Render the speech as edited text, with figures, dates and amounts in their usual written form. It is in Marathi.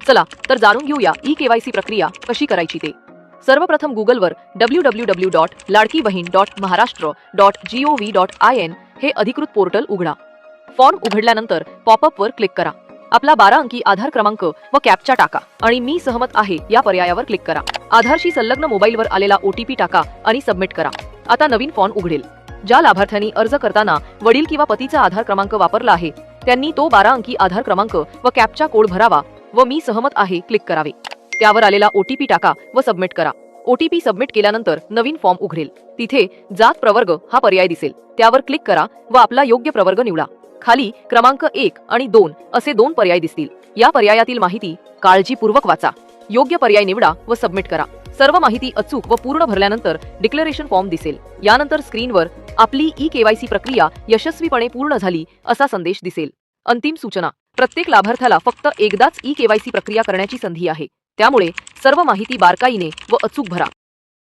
चला तर जाणून घेऊया ई केवायसी प्रक्रिया कशी करायची ते। सर्वप्रथम गुगलवर www.ladkibahin.maharashtra.gov.in हे अधिकृत पोर्टल उघडा। फॉर्म उघडल्यानंतर पॉपअपवर क्लिक करा। आपला 12 अंकी आधार क्रमांक व कॅप्चा टाका आणि मी सहमत आहे या पर्यायावर क्लिक करा। आधारशी संलग्न मोबाईलवर आलेला OTP टाका आणि सबमिट करा। आता नवीन फॉर्म उघडेल। ज्या लाभार्थ्यांनी अर्ज करताना वडील किंवा पतीचा आधार क्रमांक वापरला आहे त्यांनी तो 12 अंकी आधार क्रमांक व कॅप्चा कोड भरावा व मी सहमत आहे क्लिक करावे। त्यावर आलेला OTP टाका व सबमिट करा। OTP सबमिट केल्यानंतर नवीन फॉर्म उघडेल। तिथे जात प्रवर्ग हा पर्याय दिसेल, त्यावर क्लिक करा व आपला योग्य प्रवर्ग निवडा। खाली क्रमांक 1 आणि 2 असे 2 पर्याय दिसतील। या पर्यायातील माहिती काळजीपूर्वक वाचा, योग्य पर्याय निवडा व सबमिट करा। सर्व माहिती अचूक व पूर्ण भरल्यानंतर डिक्लेरेशन फॉर्म दिसेल। यानंतर स्क्रीनवर आपली ई केवायसी प्रक्रिया यशस्वीपणे पूर्ण झाली असा संदेश दिसेल। अंतिम सूचना, प्रत्येक लाभार्थ्याला फक्त एकदाच ई केवायसी प्रक्रिया करण्याची संधी आहे, त्यामुळे सर्व माहिती बारकाईने व अचूक भरा।